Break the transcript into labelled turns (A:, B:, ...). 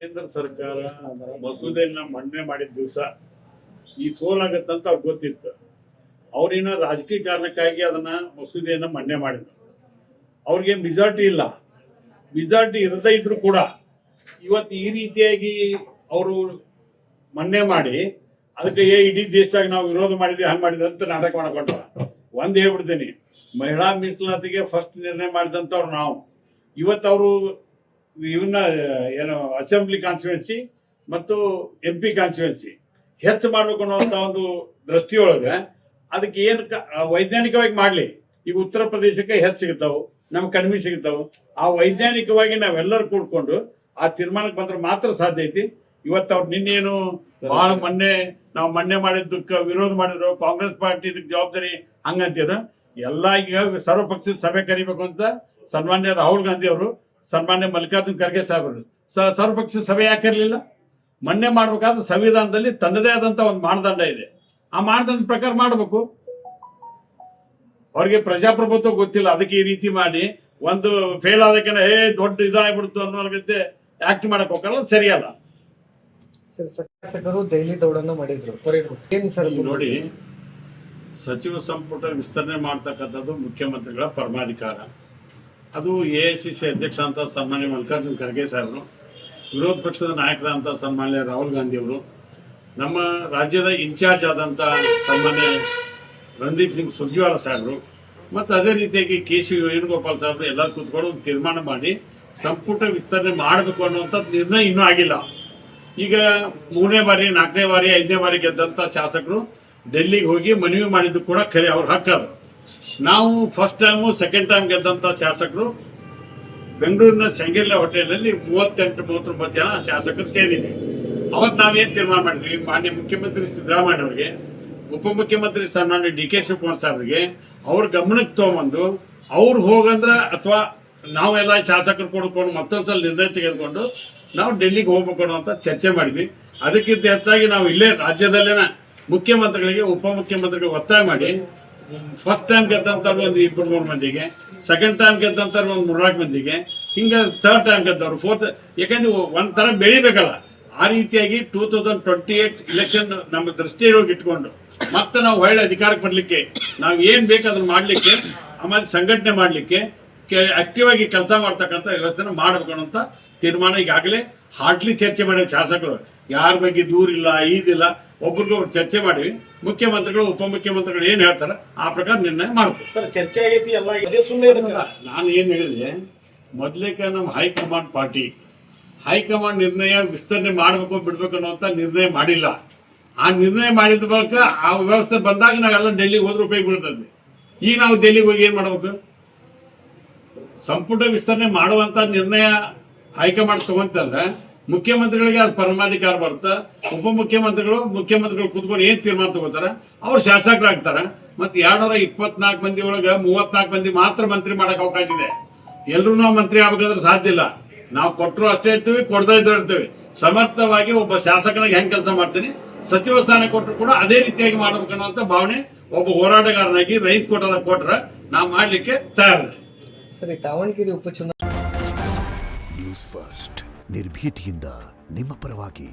A: ಕೇಂದ್ರ ಸರ್ಕಾರ ಮಸೂದೆಯನ್ನ ಮಂಡನೆ ಮಾಡಿದ ದಿವಸ ಈ ಸೋಲಾಗತ್ತಂತ ಅವ್ರಿಗೆ ಗೊತ್ತಿತ್ತು. ಅವ್ರೇನ ರಾಜಕೀಯ ಕಾರಣಕ್ಕಾಗಿ ಅದನ್ನ ಮಸೂದೆಯನ್ನ ಮಂಡನೆ ಮಾಡಿದ್ರು. ಅವ್ರಿಗೆ ಮೆಜಾರಿಟಿ ಇಲ್ಲ. ಮೆಜಾರಿಟಿ ಇರದೇ ಇದ್ರು ಕೂಡ ಇವತ್ತು ಈ ರೀತಿಯಾಗಿ ಅವರು ಮಂಡನೆ ಮಾಡಿ ಅದಕ್ಕೆ ಇಡೀ ದೇಶದಾಗ ನಾವು ವಿರೋಧ ಮಾಡಿದ್ವಿ, ಹಂಗೆ ಮಾಡಿದ್ವಿ ಅಂತ ನಾಟಕ ಮಾಡ್ಕೊಂಡ್ರ. ಒಂದ್ ಹೇಳ್ಬಿಡ್ತೀನಿ, ಮಹಿಳಾ ಮೀಸಲಾತಿಗೆ ಫಸ್ಟ್ ನಿರ್ಣಯ ಮಾಡಿದಂಥವ್ರು ನಾವು. ಇವತ್ತು ಅವರು ಇವನ್ನ ಏನು ಅಸೆಂಬ್ಲಿ ಕಾನ್ಸ್ಟಿಟ್ಯೂನ್ಸಿ ಮತ್ತು MP ಕಾನ್ಸ್ಟಿಟ್ಯೂನ್ಸಿ ಹೆಚ್ಚು ಮಾಡ್ಬೇಕು ಅನ್ನೋಂಥ ಒಂದು ದೃಷ್ಟಿಯೊಳಗೆ ಅದಕ್ಕೆ ಏನು ವೈಜ್ಞಾನಿಕವಾಗಿ ಮಾಡಲಿ. ಈಗ ಉತ್ತರ ಪ್ರದೇಶಕ್ಕೆ ಹೆಚ್ಚು ಸಿಗ್ತಾವೆ, ನಮ್ಗೆ ಕಡಿಮೆ ಸಿಗ್ತಾವೆ. ಆ ವೈಜ್ಞಾನಿಕವಾಗಿ ನಾವೆಲ್ಲರೂ ಕೂಡ್ಕೊಂಡು ಆ ತೀರ್ಮಾನಕ್ಕೆ ಬಂದ್ರೆ ಮಾತ್ರ ಸಾಧ್ಯ ಐತಿ. ಇವತ್ತು ಅವ್ರು ನಿನ್ನೇನು ಬಹಳ ನಾವು ಮೊನ್ನೆ ಮಾಡಿದ್ದಕ್ಕೆ ವಿರೋಧ ಮಾಡಿದ್ರು, ಕಾಂಗ್ರೆಸ್ ಪಾರ್ಟಿ ಇದಕ್ಕೆ ಜವಾಬ್ದಾರಿ ಹಂಗಂತೀರ. ಎಲ್ಲ ಈಗ ಸರ್ವಪಕ್ಷದ ಸಭೆ ಕರಿಬೇಕು ಅಂತ ಸನ್ಮಾನ್ಯ ರಾಹುಲ್ ಗಾಂಧಿ ಅವರು, ಸನ್ಮಾನ್ಯ ಮಲ್ಲಿಕಾರ್ಜುನ್ ಖರ್ಗೆ ಸಾಹೇಬರು ಸರ್ವಪಕ್ಷ ಸಭೆ ಯಾಕೆ ಇರಲಿಲ್ಲ? ಮೊನ್ನೆ ಮಾಡ್ಬೇಕಾದ್ರೆ ಸಂವಿಧಾನದಲ್ಲಿ ತನ್ನದೇ ಆದಂತ ಒಂದು ಮಾನದಂಡ ಇದೆ. ಆ ಮಾನದಂಡ ಪ್ರಕಾರ ಮಾಡಬೇಕು. ಅವ್ರಿಗೆ ಪ್ರಜಾಪ್ರಭುತ್ವ ಗೊತ್ತಿಲ್ಲ, ಅದಕ್ಕೆ ಈ ರೀತಿ ಮಾಡಿ ಒಂದು ಫೇಲ್ ಆದಕ್ಕೆ ದೊಡ್ಡ ಇದಾಗ್ಬಿಡ್ತು ಅನ್ನೋರ್ಗತ್ತೆ ಆಕ್ಟ್ ಮಾಡಕ್ ಹೋಗಲ್ಲ, ಸರಿಯಲ್ಲ.
B: ಶಾಸಕರು ದೆಹಲಿ ದೌಡನ್ನು ಮಾಡಿದ್ರು. ಏನ್ ಸರ್
A: ನೋಡಿ, ಸಚಿವ ಸಂಪುಟ ವಿಸ್ತರಣೆ ಮಾಡ್ತಕ್ಕಂಥದ್ದು ಮುಖ್ಯಮಂತ್ರಿಗಳ ಪರಮಾಧಿಕಾರ. ಅದು AICC ಅಧ್ಯಕ್ಷ ಅಂತ ಸನ್ಮಾನ್ಯ ಮಲ್ಲಿಕಾರ್ಜುನ್ ಖರ್ಗೆ ಸಾಹೇಬರು, ವಿರೋಧ ಪಕ್ಷದ ನಾಯಕರಂತ ಸನ್ಮಾನ್ಯ ರಾಹುಲ್ ಗಾಂಧಿ ಅವರು, ನಮ್ಮ ರಾಜ್ಯದ ಇನ್ಚಾರ್ಜ್ ಆದಂಥ ಸನ್ಮಾನ್ಯ ರಣದೀಪ್ ಸಿಂಗ್ ಸುರ್ಜೇವಾಲಾ ಸಾಹೇಬರು, ಮತ್ತು ಅದೇ ರೀತಿಯಾಗಿ KC ವೇಣುಗೋಪಾಲ್ ಸಾಹೇಬರು ಎಲ್ಲರೂ ಕೂತ್ಕೊಂಡು ಒಂದು ತೀರ್ಮಾನ ಮಾಡಿ ಸಂಪುಟ ವಿಸ್ತರಣೆ ಮಾಡಬೇಕು ಅನ್ನುವಂಥದ್ದು ನಿರ್ಣಯ ಇನ್ನೂ ಆಗಿಲ್ಲ. ಈಗ 3ನೇ ಬಾರಿ 4ನೇ ಬಾರಿ 5ನೇ ಬಾರಿ ಗೆದ್ದಂಥ ಶಾಸಕರು ಡೆಲ್ಲಿಗೆ ಹೋಗಿ ಮನವಿ ಮಾಡಿದ್ದು ಕೂಡ ಖರೆ, ಅವ್ರ ಹಕ್ಕದು. ನಾವು ಫಸ್ಟ್ ಟೈಮು ಸೆಕೆಂಡ್ ಟೈಮ್ ಗೆದ್ದಂಥ ಶಾಸಕರು ಬೆಂಗಳೂರಿನ ಶಂಗೇರ್ಲೆ ಹೋಟೆಲ್ನಲ್ಲಿ 38-39 ಜನ ಶಾಸಕರು ಸೇರಿದ್ವಿ. ಅವತ್ತು ನಾವೇನು ತೀರ್ಮಾನ ಮಾಡಿದ್ವಿ, ಮಾನ್ಯ ಮುಖ್ಯಮಂತ್ರಿ ಸಿದ್ದರಾಮಯ್ಯ ಅವರಿಗೆ, ಉಪಮುಖ್ಯಮಂತ್ರಿ ಸನ್ಮಾನ್ಯ DK ಶಿವಕುಮಾರ್ ಸಾಹೇಬ್ರಿಗೆ ಅವ್ರ ಗಮನಕ್ಕೆ ತಗೊಂಬಂದು ಅವ್ರು ಹೋಗಂದ್ರ ಅಥವಾ ನಾವೆಲ್ಲ ಶಾಸಕರು ಕೊಡ್ಕೊಂಡು ಮತ್ತೊಂದ್ಸಲ ನಿರ್ಣಯ ತೆಗೆದುಕೊಂಡು ನಾವು ಡೆಲ್ಲಿಗೆ ಹೋಗ್ಬೇಕು ಅನ್ನೋಂಥ ಚರ್ಚೆ ಮಾಡಿದ್ವಿ. ಅದಕ್ಕಿಂತ ಹೆಚ್ಚಾಗಿ ನಾವು ಇಲ್ಲೇ ರಾಜ್ಯದಲ್ಲೇನ ಮುಖ್ಯಮಂತ್ರಿಗಳಿಗೆ ಉಪಮುಖ್ಯಮಂತ್ರಿಗೆ ಒತ್ತಾಯ ಮಾಡಿ ಫಸ್ಟ್ ಟೈಮ್ ಗೆದ್ದಂಥವ್ರು ಒಂದು 2-3 ಮಂದಿಗೆ, ಸೆಕೆಂಡ್ ಟೈಮ್ ಗೆದ್ದಂಥವ್ರು ಒಂದು 3-4 ಮಂದಿಗೆ, ಹಿಂಗೆ ಥರ್ಡ್ ಟೈಮ್ ಗೆದ್ದವ್ರು ಫೋರ್ತ್, ಯಾಕಂದ್ರೆ ಒಂಥರ ಬೆಳಿಬೇಕಲ್ಲ. ಆ ರೀತಿಯಾಗಿ 2028 ಇಲೆಕ್ಷನ್ ನಮ್ಮ ದೃಷ್ಟಿಯೊಳಗೆ ಇಟ್ಕೊಂಡು ಮತ್ತೆ ನಾವು ಒಳ್ಳೆ ಅಧಿಕಾರಕ್ಕೆ ಬರಲಿಕ್ಕೆ ನಾವು ಏನು ಬೇಕು ಅದನ್ನು ಮಾಡಲಿಕ್ಕೆ, ಆಮೇಲೆ ಸಂಘಟನೆ ಮಾಡಲಿಕ್ಕೆ ಆಕ್ಟಿವ್ ಆಗಿ ಕೆಲಸ ಮಾಡ್ತಕ್ಕಂಥ ವ್ಯವಸ್ಥೆನ ಮಾಡಬೇಕು ಅನ್ನೋಂಥ ತೀರ್ಮಾನ ಈಗಾಗಲೇ ಹಾರ್ಟ್ಲಿ ಚರ್ಚೆ ಮಾಡಿದ ಶಾಸಕರು. ಯಾರ ಬಗ್ಗೆ ದೂರಿಲ್ಲ, ಈದಿಲ್ಲ, ಒಬ್ರಿಗೊಬ್ರು ಚರ್ಚೆ ಮಾಡಿ ಮುಖ್ಯಮಂತ್ರಿಗಳು ಉಪಮುಖ್ಯಮಂತ್ರಿಗಳು ಏನ್ ಹೇಳ್ತಾರೆ ಆ ಪ್ರಕಾರ ನಿರ್ಣಯ ಮಾಡ್ತಾರೆ.
B: ಸರ್ ಚರ್ಚೆ ಆಗೈತಿ ಎಲ್ಲ.
A: ನಾನು ಏನ್ ಹೇಳಿದೆ, ಮೊದ್ಲೇಕ ನಮ್ಮ ಹೈಕಮಾಂಡ್ ಪಾರ್ಟಿ ಹೈಕಮಾಂಡ್ ನಿರ್ಣಯ ವಿಸ್ತರಣೆ ಮಾಡಬೇಕು ಬಿಡ್ಬೇಕು ಅನ್ನೋಂಥ ನಿರ್ಣಯ ಮಾಡಿಲ್ಲ. ಆ ನಿರ್ಣಯ ಮಾಡಿದ ಬಳಿಕ ಆ ವ್ಯವಸ್ಥೆ ಬಂದಾಗ ನಾವೆಲ್ಲ ಡೆಲ್ಲಿಗೆ ಹೋದ್ರೆ ಉಪಯೋಗ ಬೀಳ್ತದೆ. ಈಗ ನಾವು ಡೆಲ್ಲಿಗೆ ಹೋಗಿ ಏನ್ ಮಾಡ್ಬೇಕು? ಸಂಪುಟ ವಿಸ್ತರಣೆ ಮಾಡುವಂತ ನಿರ್ಣಯ ಹೈಕಮಾಂಡ್ ತಗೊಂತಂದ್ರೆ ಮುಖ್ಯಮಂತ್ರಿಗಳಿಗೆ ಅದು ಪರಮಾಧಿಕಾರ ಬರುತ್ತೆ. ಮುಖ್ಯಮಂತ್ರಿಗಳು ಕೂತ್ಕೊಂಡು ಏನ್ ತೀರ್ಮಾನ ತಗೋತಾರ ಅವ್ರು ಶಾಸಕರಾಗ್ತಾರ. ಮತ್ತೆ 224 ಮಂದಿ ಒಳಗೆ 34 ಮಂದಿ ಮಾತ್ರ ಮಂತ್ರಿ ಮಾಡಕ್ ಅವಕಾಶ ಇದೆ. ಎಲ್ರು ನಾವು ಮಂತ್ರಿ ಆಗ್ಬೇಕಾದ್ರೆ ಸಾಧ್ಯ ಇಲ್ಲ. ನಾವು ಕೊಟ್ಟರು ಅಷ್ಟೇ ಇರ್ತೀವಿ, ಕೊಡದೇ ಇದ್ರೂ ಇರ್ತೀವಿ. ಸಮರ್ಥವಾಗಿ ಒಬ್ಬ ಶಾಸಕನಾಗಿ ಹೆಂಗ್ ಕೆಲಸ ಮಾಡ್ತೀನಿ, ಸಚಿವ ಸ್ಥಾನ ಕೊಟ್ಟರು ಕೂಡ ಅದೇ ರೀತಿಯಾಗಿ ಮಾಡ್ಬೇಕನ್ನುವಂತ ಭಾವನೆ ಒಬ್ಬ ಹೋರಾಟಗಾರನಾಗಿ ರೈತ ಕೋಟದ ಕೊಟ್ರೆ ನಾವು ಮಾಡ್ಲಿಕ್ಕೆ ತಯಾರಿದೆ.
B: ಸರಿ, ದಾವಣಗೆರೆ ಉಪಚುನಾವಣೆ
C: ನ್ಯೂಸ್ ಫಸ್ಟ್ ನಿರ್ಭೀತಿಯಿಂದ ನಿಮ್ಮ ಪರವಾಗಿ.